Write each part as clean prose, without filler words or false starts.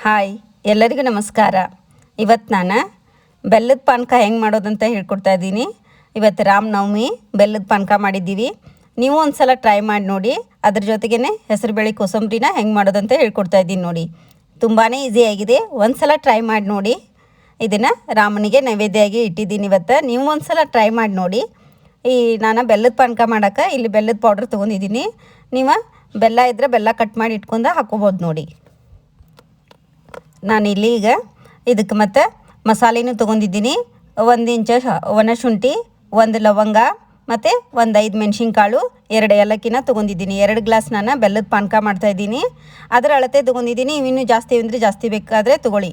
Hi, ಎಲ್ಲರಿಗೂ ನಮಸ್ಕಾರ. ಇವತ್ತು ನಾನು ಬೆಲ್ಲದ ಪಾನಕ ಹೆಂಗೆ ಮಾಡೋದಂತ ಹೇಳ್ಕೊಡ್ತಾ ಇದ್ದೀನಿ. ಇವತ್ತು ರಾಮನವಮಿ, ಬೆಲ್ಲದ ಪಾನಕ ಮಾಡಿದ್ದೀವಿ. ನೀವು ಒಂದು ಸಲ ಟ್ರೈ ಮಾಡಿ ನೋಡಿ. ಅದ್ರ ಜೊತೆಗೇ ಹೆಸರುಬೇಳೆ ಕೋಸಂಬರಿನ ಹೆಂಗೆ ಮಾಡೋದಂತ ಹೇಳ್ಕೊಡ್ತಾ ಇದ್ದೀನಿ ನೋಡಿ. ತುಂಬಾ ಈಸಿಯಾಗಿದೆ. ಒಂದು ಸಲ ಟ್ರೈ ಮಾಡಿ ನೋಡಿ. ಇದನ್ನು ರಾಮನಿಗೆ ನೈವೇದ್ಯವಾಗಿ ಇಟ್ಟಿದ್ದೀನಿ ಇವತ್ತು. ನೀವು ಒಂದು ಸಲ ಟ್ರೈ ಮಾಡಿ ನೋಡಿ. ನಾನು ಬೆಲ್ಲದ ಪಾನಕ ಮಾಡೋಕ್ಕೆ ಇಲ್ಲಿ ಬೆಲ್ಲದ ಪೌಡ್ರ್ ತೊಗೊಂಡಿದ್ದೀನಿ. ನೀವು ಬೆಲ್ಲ ಇದ್ದರೆ ಬೆಲ್ಲ ಕಟ್ ಮಾಡಿ ಇಟ್ಕೊಂಡು ಹಾಕ್ಕೋಬೋದು ನೋಡಿ. ನಾನಿಲ್ಲಿ ಈಗ ಇದಕ್ಕೆ ಮತ್ತು ಮಸಾಲೆನೂ ತೊಗೊಂಡಿದ್ದೀನಿ. 1 ಇಂಚ್ ಒಣಶುಂಠಿ, 1 ಲವಂಗ ಮತ್ತು 5 ಮೆಣಸಿನ್ಕಾಳು, 2 ಏಲಕ್ಕಿನ ತೊಗೊಂಡಿದ್ದೀನಿ. 2 ಗ್ಲಾಸ್ ನಾನು ಬೆಲ್ಲದ ಪಾನಕ ಮಾಡ್ತಾಯಿದ್ದೀನಿ. ಅದರ ಅಳತೆ ತೊಗೊಂಡಿದ್ದೀನಿ. ಇನ್ನೂ ಜಾಸ್ತಿ ಅಂದರೆ ಜಾಸ್ತಿ ಬೇಕಾದರೆ ತೊಗೊಳ್ಳಿ.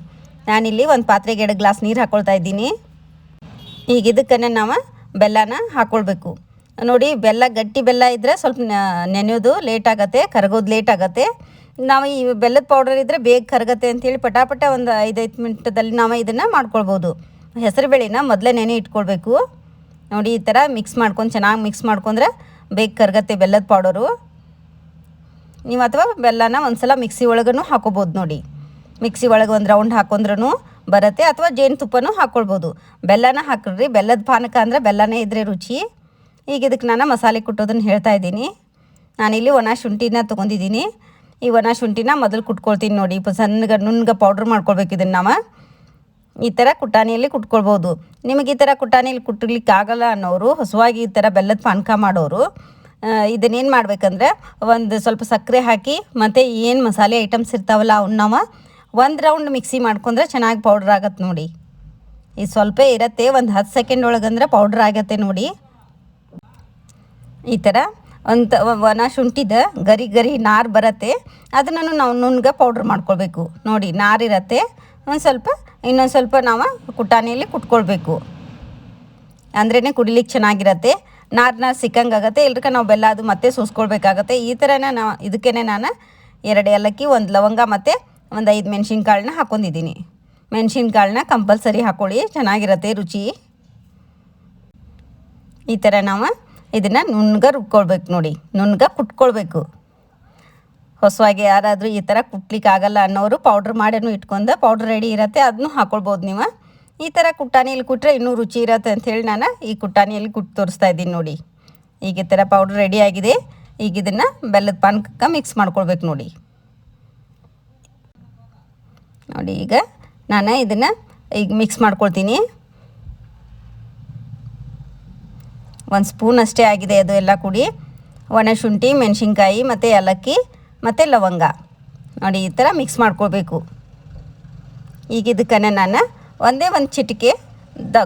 ನಾನಿಲ್ಲಿ ಒಂದು ಪಾತ್ರೆಗೆ 2 ಗ್ಲಾಸ್ ನೀರು ಹಾಕ್ಕೊಳ್ತಾ ಇದ್ದೀನಿ. ಈಗ ಇದಕ್ಕನ್ನು ನಾವು ಬೆಲ್ಲನ ಹಾಕ್ಕೊಳ್ಬೇಕು ನೋಡಿ. ಬೆಲ್ಲ ಗಟ್ಟಿ ಬೆಲ್ಲ ಇದ್ದರೆ ಸ್ವಲ್ಪ ನೆನೆಯೋದು ಲೇಟ್ ಆಗುತ್ತೆ, ಕರಗೋದು ಲೇಟ್ ಆಗುತ್ತೆ. ನಾವು ಈ ಬೆಲ್ಲದ ಪೌಡರ್ ಇದ್ದರೆ ಬೇಗ ಕರಗತ್ತೆ ಅಂಥೇಳಿ ಪಟಾಪಟ ಒಂದು 5 ಮಿನಿಟದಲ್ಲಿ ನಾವು ಇದನ್ನು ಮಾಡ್ಕೊಳ್ಬೋದು. ಹೆಸರುಬೇಳೆನ ಮೊದಲೇ ನೆನೆ ಇಟ್ಕೊಳ್ಬೇಕು ನೋಡಿ. ಈ ಥರ ಚೆನ್ನಾಗಿ ಮಿಕ್ಸ್ ಮಾಡ್ಕೊಂಡ್ರೆ ಬೇಗ ಕರಗತ್ತೆ ಬೆಲ್ಲದ ಪೌಡರು. ನೀವು ಅಥವಾ ಬೆಲ್ಲನ ಒಂದು ಸಲ ಮಿಕ್ಸಿ ಒಳಗೂ ಹಾಕೋಬೋದು ನೋಡಿ. ಮಿಕ್ಸಿ ಒಳಗೆ ಒಂದು ರೌಂಡ್ ಹಾಕೊಂಡ್ರೂ ಬರುತ್ತೆ, ಅಥವಾ ಜೇನುತುಪ್ಪನೂ ಹಾಕ್ಕೊಳ್ಬೋದು. ಬೆಲ್ಲನ ಹಾಕ್ರಿ. ಬೆಲ್ಲದ ಪಾನಕ ಅಂದರೆ ಬೆಲ್ಲನೇ ಇದ್ದರೆ ರುಚಿ. ಈಗ ಇದಕ್ಕೆ ನಾನು ಮಸಾಲೆ ಕುಟ್ಟೋದನ್ನು ಹೇಳ್ತಾ ಇದ್ದೀನಿ. ನಾನಿಲ್ಲಿ ಒಣ ಶುಂಠಿನ ತೊಗೊಂಡಿದ್ದೀನಿ. ಈ ಒಣ ಶುಂಠಿನ ಮೊದಲು ಕುಟ್ಕೊಳ್ತೀನಿ ನೋಡಿ. ನುಣ್ಣಗೆ ಪೌಡ್ರ್ ಮಾಡ್ಕೊಳ್ಬೇಕು. ಇದನ್ನು ನಾವು ಈ ಥರ ಕುಟ್ಟಾಣಿಯಲ್ಲಿ ಕುಟ್ಕೊಳ್ಬೋದು. ನಿಮಗೆ ಈ ಥರ ಕುಟ್ಟಾಣಿಯಲ್ಲಿ ಕುಟ್ಟಲಿಕ್ಕೆ ಆಗಲ್ಲ ಅನ್ನೋರು, ಹೊಸವಾಗಿ ಈ ಥರ ಬೆಲ್ಲದ ಪಾನಕ ಮಾಡೋರು, ಇದನ್ನೇನು ಮಾಡಬೇಕಂದ್ರೆ ಒಂದು ಸ್ವಲ್ಪ ಸಕ್ಕರೆ ಹಾಕಿ ಮತ್ತು ಏನು ಮಸಾಲೆ ಐಟಮ್ಸ್ ಇರ್ತಾವಲ್ಲ ಅವನ್ನ ನಾವು 1 ರೌಂಡ್ ಮಿಕ್ಸಿ ಮಾಡ್ಕೊಂಡ್ರೆ ಚೆನ್ನಾಗಿ ಪೌಡ್ರ್ ಆಗತ್ತೆ ನೋಡಿ. ಇದು ಸ್ವಲ್ಪ ಇರುತ್ತೆ, ಒಂದು 10 ಸೆಕೆಂಡ್ ಒಳಗಂದ್ರೆ ಪೌಡ್ರ್ ಆಗತ್ತೆ ನೋಡಿ. ಈ ಥರ ಒಣ ಶುಂಠಿದ ಗರಿ ನಾರು ಬರುತ್ತೆ, ಅದನ್ನು ನಾವು ನುಣ್ಣಗೆ ಪೌಡ್ರ್ ಮಾಡ್ಕೊಳ್ಬೇಕು ನೋಡಿ. ನಾರಿರತ್ತೆ, ಇನ್ನೊಂದು ಸ್ವಲ್ಪ ನಾವು ಕುಟ್ಟಾಣಿಯಲ್ಲಿ ಕುಟ್ಕೊಳ್ಬೇಕು. ಅಂದ್ರೇ ಕುಡಿಲಿಕ್ಕೆ ಚೆನ್ನಾಗಿರತ್ತೆ. ನಾರು ಸಿಕ್ಕಂಗಾಗತ್ತೆ. ಇಲ್ರಿಕ ನಾವು ಬೆಲ್ಲ ಅದು ಮತ್ತೆ ಸೋಸ್ಕೊಳ್ಬೇಕಾಗತ್ತೆ. ಈ ಥರನೇ ಇದಕ್ಕೇ ನಾನು 2 ಏಲಕ್ಕಿ, 1 ಲವಂಗ ಮತ್ತು 5 ಮೆಣಸಿನ್ಕಾಳನ್ನ ಹಾಕ್ಕೊಂಡಿದ್ದೀನಿ. ಮೆಣಸಿನ್ಕಾಳನ್ನ ಕಂಪಲ್ಸರಿ ಹಾಕ್ಕೊಳ್ಳಿ, ಚೆನ್ನಾಗಿರತ್ತೆ ರುಚಿ. ಈ ಥರ ನಾವು ಇದನ್ನು ನುಣ್ಣಗೆ ರುಬ್ಕೊಳ್ಬೇಕು ನೋಡಿ, ನುಣ್ಣಗೆ ಕುಟ್ಕೊಳ್ಬೇಕು. ಹೊಸವಾಗಿ ಯಾರಾದರೂ ಈ ಥರ ಕುಟ್ಲಿಕ್ಕೆ ಆಗಲ್ಲ ಅನ್ನೋರು ಪೌಡ್ರ್ ಮಾಡೇನು ಇಟ್ಕೊಂಡು ಪೌಡ್ರ್ ರೆಡಿ ಇರುತ್ತೆ, ಅದನ್ನು ಹಾಕ್ಕೊಳ್ಬೋದು ನೀವು. ಈ ಥರ ಕುಟ್ಟಾಣಿಯಲ್ಲಿ ಕುಟ್ಟರೆ ಇನ್ನೂ ರುಚಿ ಇರುತ್ತೆ ಅಂಥೇಳಿ ನಾನು ಈ ಕುಟ್ಟಾಣಿಯಲ್ಲಿ ಕುಟ್ಟು ತೋರಿಸ್ತಾ ಇದ್ದೀನಿ ನೋಡಿ. ಈಗ ಈ ಥರ ಪೌಡ್ರ್ ರೆಡಿ ಆಗಿದೆ. ಈಗ ಇದನ್ನು ಬೆಲ್ಲದ ಪಾನಕಕ್ಕೆ ಮಿಕ್ಸ್ ಮಾಡ್ಕೊಳ್ಬೇಕು ನೋಡಿ. ಈಗ ನಾನು ಇದನ್ನು ಈಗ ಮಿಕ್ಸ್ ಮಾಡ್ಕೊಳ್ತೀನಿ. 1 ಸ್ಪೂನ್ ಅಷ್ಟೇ ಆಗಿದೆ ಅದು ಎಲ್ಲ ಕೂಡಿ. ಒಣ ಶುಂಠಿ, ಮೆಣಸಿನ್ಕಾಯಿ ಮತ್ತು ಏಲಕ್ಕಿ ಮತ್ತು ಲವಂಗ ನೋಡಿ, ಈ ಥರ ಮಿಕ್ಸ್ ಮಾಡ್ಕೊಳ್ಬೇಕು. ಈಗ ಇದಕ್ಕನ್ನು ನಾನು ಒಂದು ಚಿಟಿಕೆ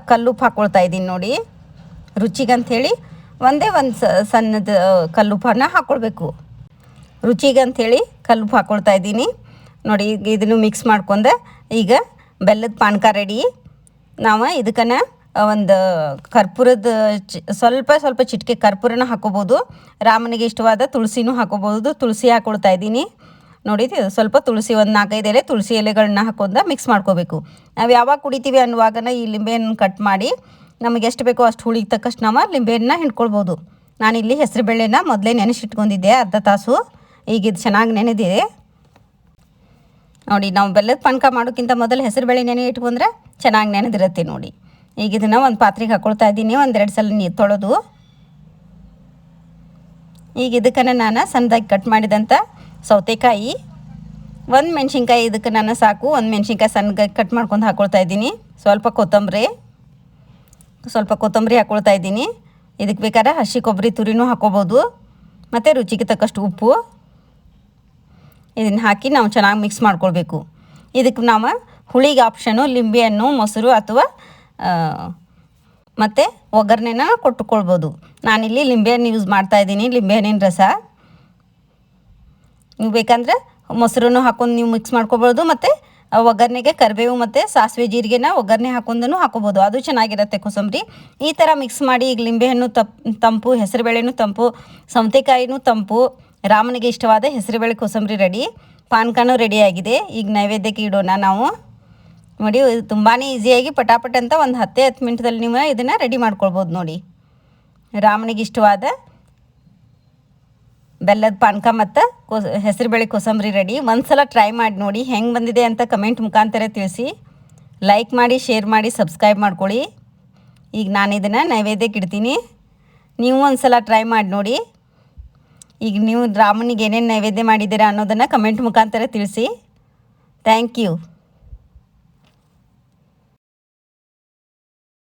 ಕಲ್ಲುಪ್ಪು ಹಾಕ್ಕೊಳ್ತಾ ಇದ್ದೀನಿ ನೋಡಿ. ರುಚಿಗಂಥೇಳಿ ಒಂದು ಸಣ್ಣದ ಕಲ್ಲುಪ್ಪನ್ನು ಹಾಕ್ಕೊಳ್ಬೇಕು. ರುಚಿಗಂಥೇಳಿ ಕಲ್ಲುಪ್ಪು ಹಾಕ್ಕೊಳ್ತಾ ಇದ್ದೀನಿ ನೋಡಿ. ಈಗ ಇದನ್ನು ಮಿಕ್ಸ್ ಮಾಡ್ಕೊಂಡೆ ಈಗ ಬೆಲ್ಲದ ಪಾನಕ ರೆಡಿ. ನಾವು ಇದಕ್ಕನ್ನು ಒಂದು ಕರ್ಪೂರದ ಸ್ವಲ್ಪ ಚಿಟಿಕೆ ಕರ್ಪೂರನ ಹಾಕೋಬೋದು. ರಾಮನಿಗೆ ಇಷ್ಟವಾದ ತುಳಸಿನೂ ಹಾಕೋಬೋದು. ತುಳಸಿ ಹಾಕ್ಕೊಳ್ತಾ ಇದ್ದೀನಿ ನೋಡಿ. ಸ್ವಲ್ಪ ತುಳಸಿ, ಒಂದು 4-5 ಎಲೆ ತುಳಸಿ ಎಲೆಗಳನ್ನ ಹಾಕೊಂಡು ಮಿಕ್ಸ್ ಮಾಡ್ಕೋಬೇಕು. ನಾವು ಯಾವಾಗ ಕುಡಿತೀವಿ ಅನ್ನುವಾಗನ ಈ ಲಿಂಬೆಹಣ್ಣು ಕಟ್ ಮಾಡಿ ನಮಗೆ ಎಷ್ಟು ಬೇಕೋ ಅಷ್ಟು ಹುಳಿಗೆ ತಕ್ಕಷ್ಟು ನಾವು ಲಿಂಬೆಹಣ್ಣನ್ನ ಹಿಂಡ್ಕೊಳ್ಬೋದು. ನಾನಿಲ್ಲಿ ಹೆಸರುಬೇಳೆನ ಮೊದಲೇ ನೆನೆಸಿಟ್ಕೊಂಡಿದ್ದೆ ಅರ್ಧ ತಾಸು. ಈಗ ಇದು ಚೆನ್ನಾಗಿ ನೆನೆದಿದೆ ನೋಡಿ. ನಾವು ಬೆಲ್ಲದ ಪಾನಕ ಮಾಡೋಕ್ಕಿಂತ ಮೊದಲು ಹೆಸರುಬೇಳೆ ನೆನೆ ಇಟ್ಕೊಂಡ್ರೆ ಚೆನ್ನಾಗಿ ನೆನೆದಿರುತ್ತೆ ನೋಡಿ. ಈಗ ಇದನ್ನು ಒಂದು ಪಾತ್ರೆಗೆ ಹಾಕ್ಕೊಳ್ತಾ ಇದ್ದೀನಿ, 1-2 ಸಲ ನೀರು ತೊಳೆದು. ಈಗ ಇದಕ್ಕನ್ನು ನಾನು ಸಣ್ಣದಾಗಿ ಕಟ್ ಮಾಡಿದಂಥ ಸೌತೆಕಾಯಿ, 1 ಮೆಣಸಿನ್ಕಾಯಿ ಇದಕ್ಕೆ ನಾನು ಸಾಕು, 1 ಮೆಣಸಿನ್ಕಾಯಿ ಸಣ್ಣದಾಗಿ ಕಟ್ ಮಾಡ್ಕೊಂಡು ಹಾಕ್ಕೊಳ್ತಾ ಇದ್ದೀನಿ. ಸ್ವಲ್ಪ ಕೊತ್ತಂಬರಿ ಹಾಕ್ಕೊಳ್ತಾ ಇದ್ದೀನಿ. ಇದಕ್ಕೆ ಬೇಕಾದ್ರೆ ಹಸಿ ಕೊಬ್ಬರಿ ತುರಿನೂ ಹಾಕ್ಕೋಬೋದು ಮತ್ತು ರುಚಿಗೆ ತಕ್ಕಷ್ಟು ಉಪ್ಪು. ಇದನ್ನು ಹಾಕಿ ನಾವು ಚೆನ್ನಾಗಿ ಮಿಕ್ಸ್ ಮಾಡ್ಕೊಳ್ಬೇಕು. ಇದಕ್ಕೆ ನಾವು ಹುಳಿಗೆ ಆಪ್ಷನು ಲಿಂಬೆಹಣ್ಣು, ಮೊಸರು ಅಥವಾ ಮತ್ತು ಒಗ್ಗರಣೆನ ಕೊಟ್ಟುಕೊಳ್ಬೋದು. ನಾನಿಲ್ಲಿ ಲಿಂಬೆಹಣ್ಣು ಯೂಸ್ ಮಾಡ್ತಾಯಿದ್ದೀನಿ, ಲಿಂಬೆಹಣ್ಣಿನ ರಸ. ನೀವು ಬೇಕಂದರೆ ಮೊಸರನ್ನು ಹಾಕೊಂಡು ನೀವು ಮಿಕ್ಸ್ ಮಾಡ್ಕೊಬೋದು. ಮತ್ತು ಒಗ್ಗರಣೆಗೆ ಕರಿಬೇವು ಮತ್ತು ಸಾಸಿವೆ ಜೀರಿಗೆನ ಒಗ್ಗರಣೆ ಹಾಕೊಂಡು ಹಾಕೋಬೋದು, ಅದು ಚೆನ್ನಾಗಿರುತ್ತೆ ಕೋಸಂಬರಿ. ಈ ಥರ ಮಿಕ್ಸ್ ಮಾಡಿ ಈಗ ಲಿಂಬೆಹಣ್ಣು ತಂಪು, ಹೆಸರುಬೇಳೆನೂ ತಂಪು, ಸೌತೆಕಾಯಿನೂ ತಂಪು, ರಾಮನಿಗೆ ಇಷ್ಟವಾದ ಹೆಸರುಬೇಳೆ ಕೋಸಂಬರಿ ರೆಡಿ. ಪಾನಕನೂ ರೆಡಿಯಾಗಿದೆ. ಈಗ ನೈವೇದ್ಯಕ್ಕೆ ಇಡೋಣ ನಾವು ನೋಡಿ. ತುಂಬಾ ಈಸಿಯಾಗಿ ಪಟಾಪಟ್ ಅಂತ ಒಂದು 10 ಮಿನಿಟದಲ್ಲಿ ನೀವು ಇದನ್ನು ರೆಡಿ ಮಾಡ್ಕೊಳ್ಬೋದು ನೋಡಿ. ರಾಮನಿಗೆ ಇಷ್ಟವಾದ ಬೆಲ್ಲದ ಪಾನಕ ಮತ್ತು ಹೆಸರುಬೇಳೆ ಕೋಸಂಬರಿ ರೆಡಿ. ಒಂದು ಸಲ ಟ್ರೈ ಮಾಡಿ ನೋಡಿ ಹೆಂಗೆ ಬಂದಿದೆ ಅಂತ ಕಮೆಂಟ್ ಮುಖಾಂತರ ತಿಳಿಸಿ. ಲೈಕ್ ಮಾಡಿ, ಶೇರ್ ಮಾಡಿ, ಸಬ್ಸ್ಕ್ರೈಬ್ ಮಾಡ್ಕೊಳ್ಳಿ. ಈಗ ನಾನು ಇದನ್ನು ನೈವೇದ್ಯಕ್ಕೆ ಇಡ್ತೀನಿ. ನೀವು ಒಂದು ಸಲ ಟ್ರೈ ಮಾಡಿ ನೋಡಿ. ಈಗ ನೀವು ರಾಮನಿಗೆ ಏನೇನು ನೈವೇದ್ಯ ಮಾಡಿದ್ದೀರಾ ಅನ್ನೋದನ್ನು ಕಮೆಂಟ್ ಮುಖಾಂತರ ತಿಳಿಸಿ. Thank you.